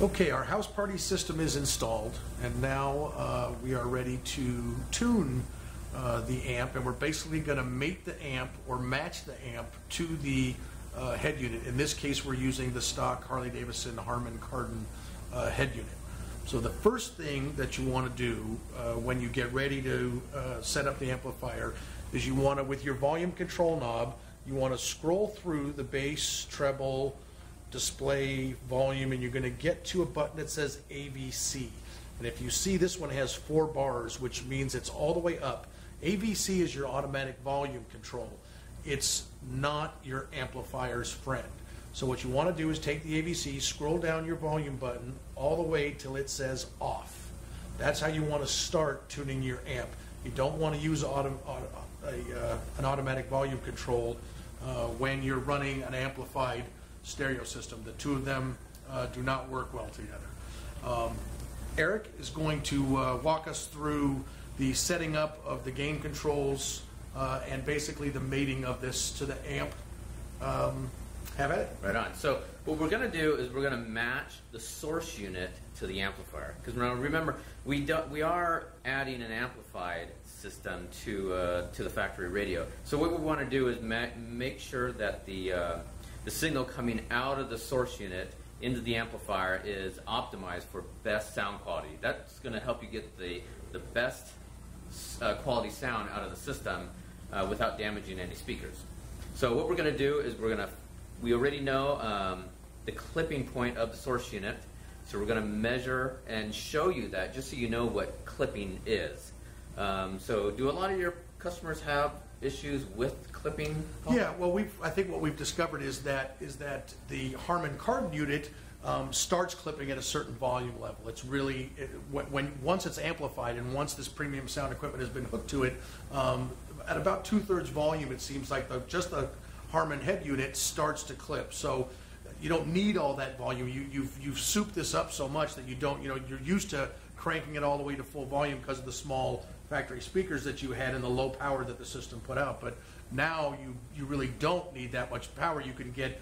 Okay, our house party system is installed, and now we are ready to tune the amp, and we're basically going to mate the amp or match the amp to the head unit. In this case, we're using the stock Harley-Davidson Harman Kardon head unit. So the first thing that you want to do when you get ready to set up the amplifier is you want to, with your volume control knob, you want to scroll through the bass, treble, display, volume, and you're going to get to a button that says AVC. And if you see, this one has 4 bars, which means it's all the way up. AVC is your automatic volume control. It's not your amplifier's friend. So what you want to do is take the AVC, scroll down your volume button all the way till it says off. That's how you want to start tuning your amp. You don't want to use an automatic volume control when you're running an amplified stereo system. The two of them do not work well together. Eric is going to walk us through the setting up of the gain controls and basically the mating of this to the amp. Have at it. Right on. So what we're going to do is we're going to match the source unit to the amplifier. Because remember, we are adding an amplified system to the factory radio. So what we want to do is make sure that the signal coming out of the source unit into the amplifier is optimized for best sound quality. That's going to help you get the best quality sound out of the system without damaging any speakers. So what we're going to do is we already know the clipping point of the source unit, so we're going to measure and show you that just so you know what clipping is. So do a lot of your customers have issues with clipping? Yeah, well, I think what we've discovered is that the Harman Kardon unit starts clipping at a certain volume level. It's really once it's amplified and once this premium sound equipment has been hooked to it, at about 2/3 volume, it seems like just the Harman head unit starts to clip. So you don't need all that volume. You've souped this up so much that you don't. You're used to cranking it all the way to full volume because of the small factory speakers that you had and the low power that the system put out. But now you really don't need that much power. You can get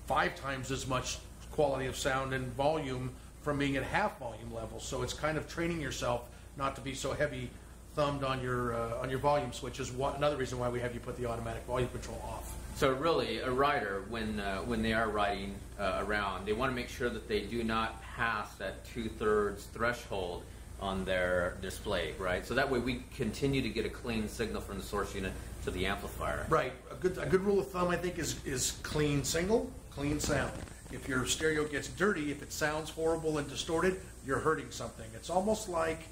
5 times as much quality of sound and volume from being at half volume level. So it's kind of training yourself not to be so heavy thumbed on your volume switch is another reason why we have you put the automatic volume control off. So really, a rider, when they are riding around, they want to make sure that they do not pass that 2/3 threshold on their display, right? So that way we continue to get a clean signal from the source unit to the amplifier. Right. A good rule of thumb, I think, is clean signal, clean sound. If your stereo gets dirty, if it sounds horrible and distorted, you're hurting something. It's almost like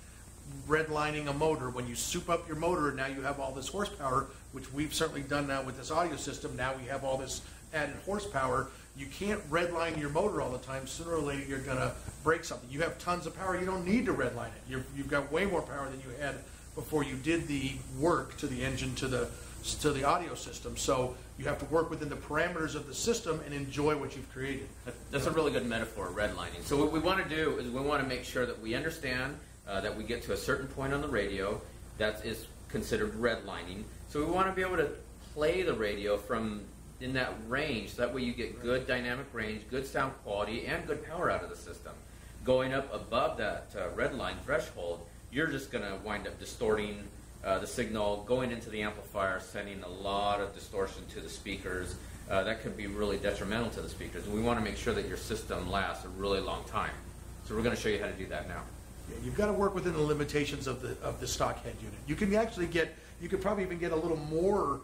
redlining a motor. When you soup up your motor and now you have all this horsepower, which we've certainly done now with this audio system, now we have all this added horsepower. You can't redline your motor all the time. Sooner or later you're going to break something. You have tons of power, you don't need to redline it. You've got way more power than you had before you did the work to the engine, to the audio system. So you have to work within the parameters of the system and enjoy what you've created. That's a really good metaphor, redlining. So what we want to do is we want to make sure that we understand that we get to a certain point on the radio that is considered redlining. So we want to be able to play the radio from in that range, so that way you get good dynamic range, good sound quality, and good power out of the system. Going up above that red line threshold, you're just going to wind up distorting the signal, going into the amplifier, sending a lot of distortion to the speakers. That could be really detrimental to the speakers. And we want to make sure that your system lasts a really long time. So we're going to show you how to do that now. Yeah, you've got to work within the limitations of the stock head unit. You can actually you could probably even get a little more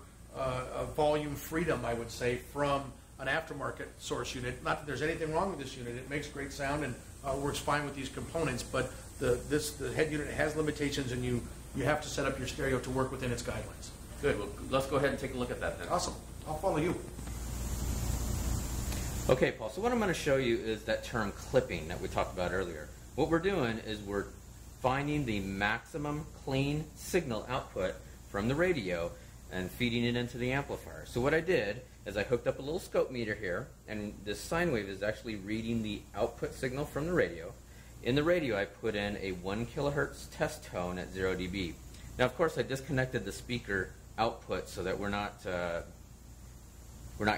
volume freedom, I would say, from an aftermarket source unit. Not that there's anything wrong with this unit. It makes great sound and works fine with these components, but the head unit has limitations, and you have to set up your stereo to work within its guidelines. Good. Well, let's go ahead and take a look at that then. Awesome. I'll follow you. Okay, Paul, so what I'm going to show you is that term clipping that we talked about earlier. What we're doing is we're finding the maximum clean signal output from the radio and feeding it into the amplifier. So what I did is I hooked up a little scope meter here, and this sine wave is actually reading the output signal from the radio. In the radio, I put in a 1 kilohertz test tone at 0 dB. Now, of course, I disconnected the speaker output so that we're not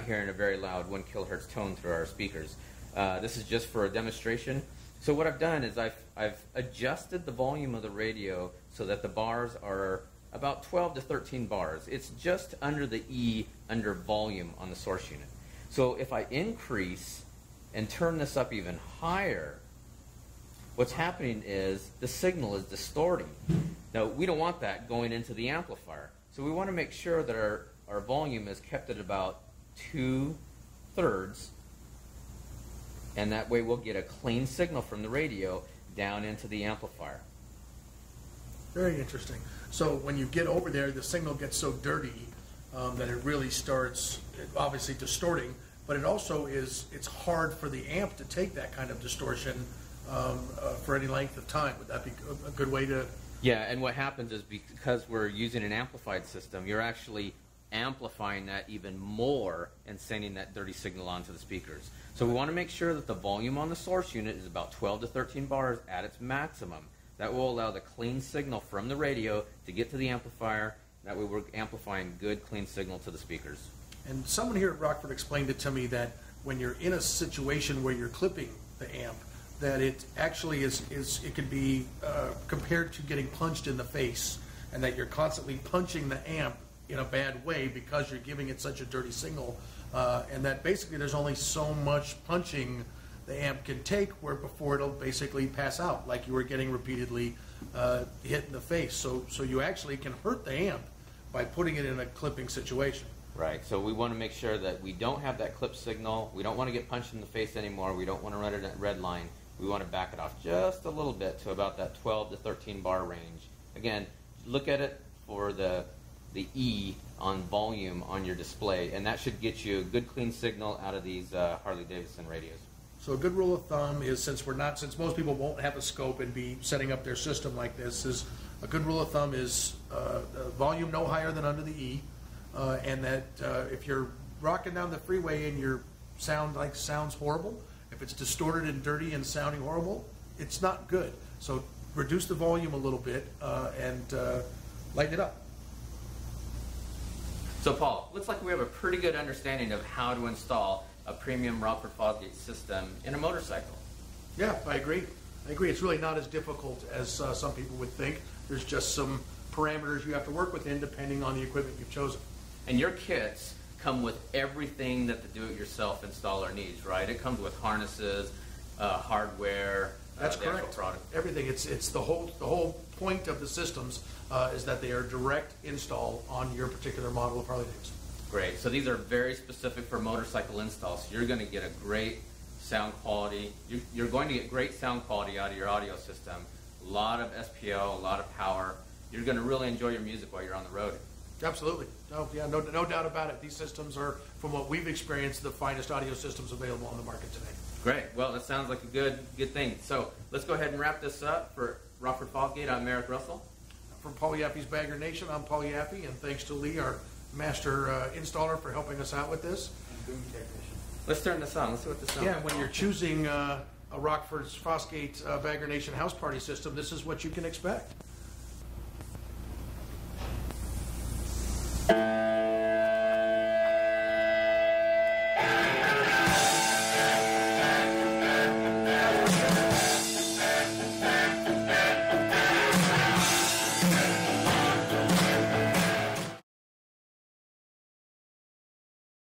hearing a very loud 1 kilohertz tone through our speakers. This is just for a demonstration. So what I've done is I've adjusted the volume of the radio so that the bars are about 12 to 13 bars. It's just under the E under volume on the source unit. So if I increase and turn this up even higher, what's happening is the signal is distorting. Now, we don't want that going into the amplifier. So we want to make sure that our volume is kept at about 2/3, and that way we'll get a clean signal from the radio down into the amplifier. Very interesting. So when you get over there, the signal gets so dirty that it really starts obviously distorting, but it also it's hard for the amp to take that kind of distortion for any length of time. Would that be a good way to... Yeah, and what happens is because we're using an amplified system, you're actually amplifying that even more and sending that dirty signal onto the speakers. So we want to make sure that the volume on the source unit is about 12 to 13 bars at its maximum. That will allow the clean signal from the radio to get to the amplifier. That way we're amplifying good, clean signal to the speakers. And someone here at Rockford explained it to me that when you're in a situation where you're clipping the amp, that it actually it can be compared to getting punched in the face, and that you're constantly punching the amp in a bad way because you're giving it such a dirty signal, and that basically there's only so much punching the amp can take before it'll basically pass out, like you were getting repeatedly hit in the face. So you actually can hurt the amp by putting it in a clipping situation. Right, so we want to make sure that we don't have that clip signal. We don't want to get punched in the face anymore. We don't want to run it at red line. We want to back it off just a little bit to about that 12 to 13 bar range. Again, look at it for the E on volume on your display, and that should get you a good clean signal out of these Harley-Davidson radios. So a good rule of thumb is, since most people won't have a scope and be setting up their system like this, is a good rule of thumb is volume no higher than under the E, and that if you're rocking down the freeway and your sounds horrible, if it's distorted and dirty and sounding horrible, it's not good. So reduce the volume a little bit and lighten it up. So Paul, looks like we have a pretty good understanding of how to install a premium Rockford Fosgate system in a motorcycle. Yeah, I agree. It's really not as difficult as some people would think. There's just some parameters you have to work within depending on the equipment you've chosen. And your kits come with everything that the do-it-yourself installer needs, right? It comes with harnesses, hardware. That's correct. Everything. It's the whole point of the systems is that they are direct install on your particular model of Harley-Davidson. Great. So these are very specific for motorcycle installs. So you're going to get a great sound quality. You're going to get great sound quality out of your audio system. A lot of SPO, a lot of power. You're going to really enjoy your music while you're on the road. Absolutely. No doubt about it. These systems are, from what we've experienced, the finest audio systems available on the market today. Great. Well, that sounds like a good thing. So let's go ahead and wrap this up. For Rockford Fosgate, I'm Merrick Russell. From Paul Yaffe's Bagger Nation, I'm Paul Yaffe, and thanks to Lee, our master installer, for helping us out with this. And boom technician. Let's turn this on. Let's see what this sounds Yeah, like. when you're choosing a Rockford's Fosgate Bagger Nation house party system, this is what you can expect.